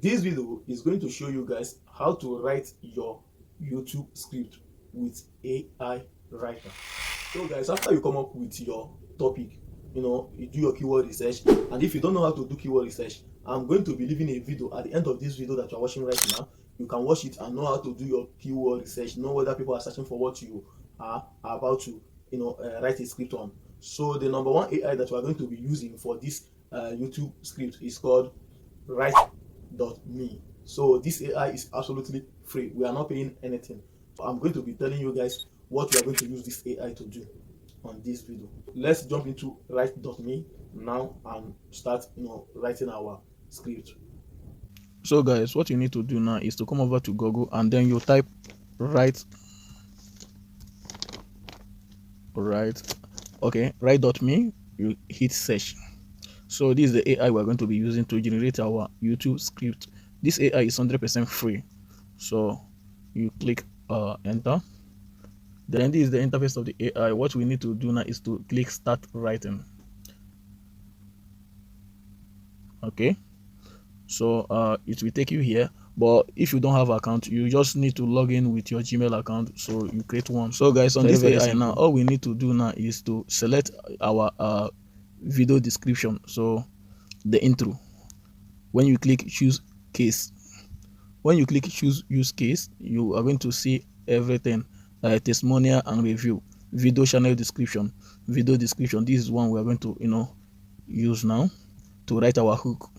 This video is going to show you guys how to write your YouTube script with AI writer. So guys, after you come up with your topic, you do your keyword research, and if you don't know how to do keyword research, I'm going to be leaving a video at the end of this video that you're watching right now. You can watch it and know how to do your keyword research, know whether people are searching for what you are about to write a script on. So the number one AI that we are going to be using for this YouTube script is called write.me. So this AI is absolutely free. We are not paying anything. So I'm going to be telling you guys what we are going to use this AI to do on this video. Let's jump into write.me now and start writing our script. So guys, what you need to do now is to come over to Google and then you type write.me, you hit search. So this is the AI we're going to be using to generate our YouTube script. This AI is 100% free. So you click enter. Then this is the interface of the AI. What we need to do now is to click start writing. Okay, so it will take you here, but if you don't have an account, you just need to log in with your Gmail account. So you create one. So guys, on this AI now, all we need to do now is to select our video description, so the intro. When you click choose case, use case, you are going to see everything: testimonial and review, video channel description, this is one we are going to use now to write our hook.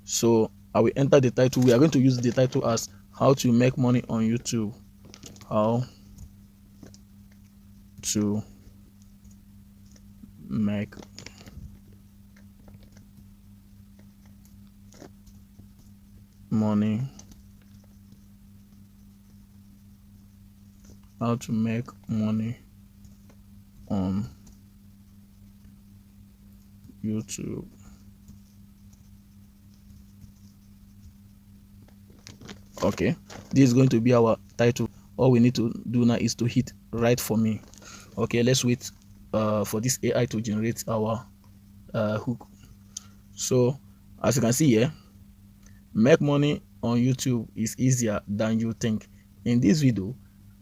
So I will enter the title. We are going to use the title as how to make money on YouTube. How to make money on YouTube. Okay, this is going to be our title. All we need to do now is to hit write for me. Okay, let's wait for this AI to generate our hook. So as you can see here, make money on YouTube is easier than you think. In this video,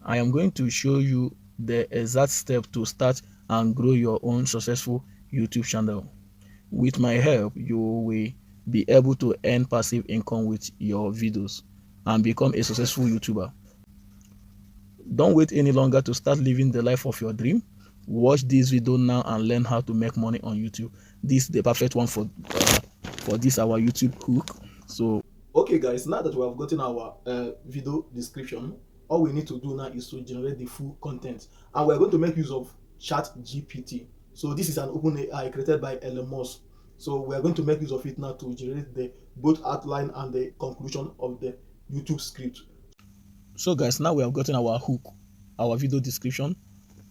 I am going to show you the exact step to start and grow your own successful YouTube channel. With my help, you will be able to earn passive income with your videos and become a successful YouTuber. Don't wait any longer to start living the life of your dream. Watch this video now and learn how to make money on YouTube. This is the perfect one for this our YouTube hook. So okay guys, now that we have gotten our video description, all we need to do now is to generate the full content, and we're going to make use of ChatGPT. So this is an open AI created by Elon Musk. So we are going to make use of it now to generate the both outline and the conclusion of the YouTube script. So guys, now we have gotten our hook, our video description.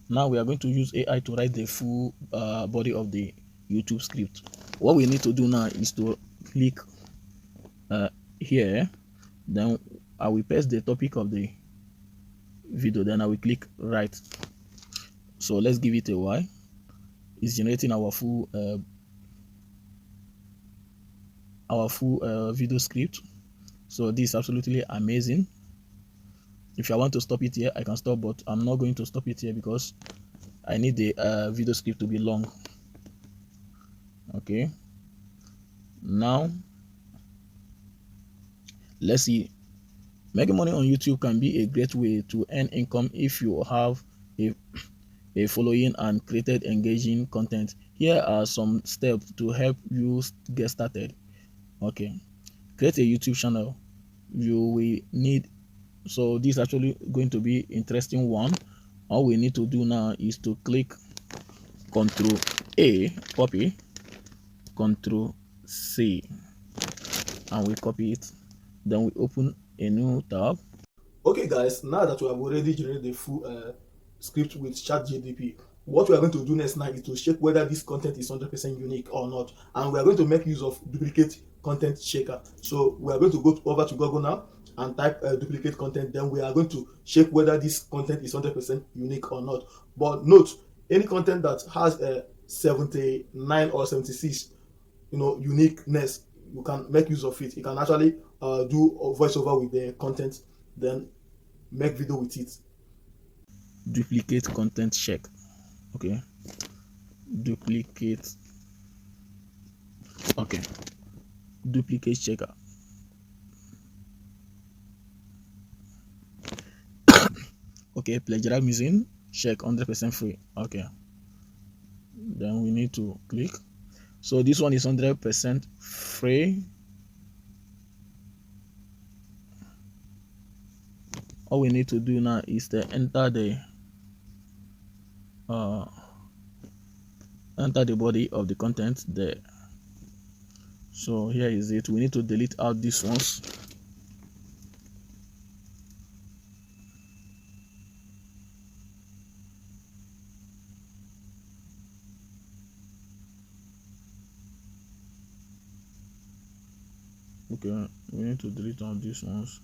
Now we are going to use AI to write the full body of the YouTube script. What we need to do now is to click here, then I will paste the topic of the video, then I will click write. So let's give it a while. It's generating our full video script. So this is absolutely amazing. If I want to stop it here, I can stop, but I'm not going to stop it here because I need the video script to be long. Okay, now let's see. Making money on YouTube can be a great way to earn income if you have a following and created engaging content. Here are some steps to help you get started. Okay, create a YouTube channel. You will need, so this is actually going to be interesting one. All we need to do now is to click Ctrl A, copy, Ctrl C, and we copy it. Then we open a new tab. Okay guys, now that we have already generated the full script with ChatGPT, what we are going to do next now is to check whether this content is 100% unique or not, and we are going to make use of duplicate content checker. So we are going to go over to Google now and type duplicate content. Then we are going to check whether this content is 100% unique or not. But note, any content that has a 79 or 76 uniqueness, you can make use of it. You can actually do a voiceover with the content, then make video with it. Duplicate content check. Okay, duplicate. Okay, duplicate checker. Okay, plagiarism check 100% free. Okay, then we need to click. So this one is 100% free. All we need to do now is to enter the body of the content there. So here is it. We need to delete out these ones. Okay, we need to delete all these ones.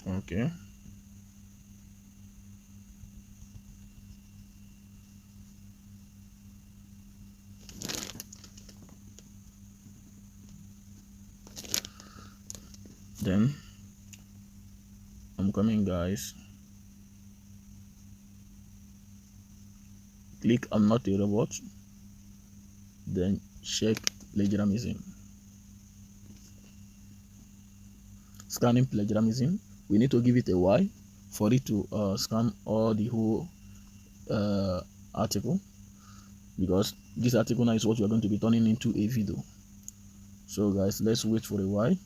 Okay. Then I'm coming, guys. Click I'm not a robot. Then check plagiarism. Scanning plagiarism. We need to give it a Y for it to scan all the whole article, because this article now is what we are going to be turning into a video. So guys, let's wait for a while.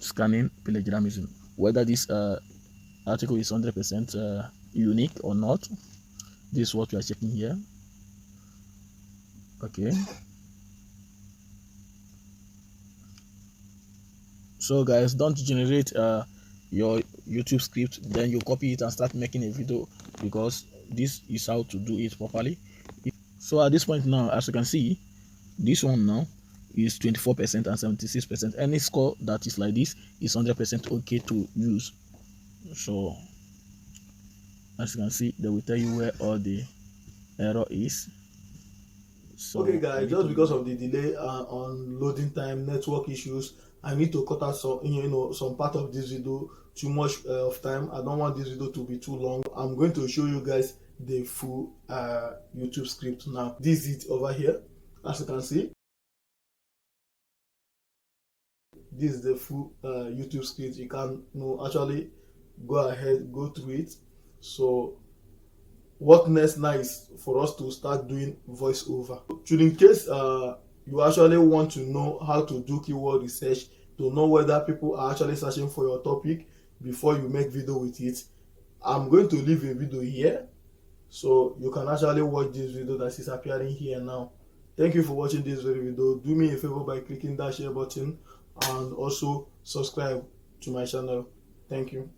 Scanning plagiarism, whether this article is 100% unique or not. This is what we are checking here. Okay, so guys, don't generate your YouTube script, then you copy it and start making a video, because this is how to do it properly. So at this point now, as you can see, this one now is 24% and 76%. Any score that is like this is 100% okay to use. So as you can see, they will tell you where all the error is. So okay guys, just because of the delay on loading time, network issues, I need to cut out some part of this video. Too much of time. I don't want this video to be too long. I'm going to show you guys the full YouTube script now. This is it over here. As you can see, this is the full YouTube script. You can actually go ahead, go through it. So what next now is for us to start doing voiceover. Should in case you actually want to know how to do keyword research, to know whether people are actually searching for your topic before you make video with it, I'm going to leave a video here, so you can actually watch this video that is appearing here now. Thank you for watching this very video. Do me a favor by clicking that share button and also subscribe to my channel. Thank you.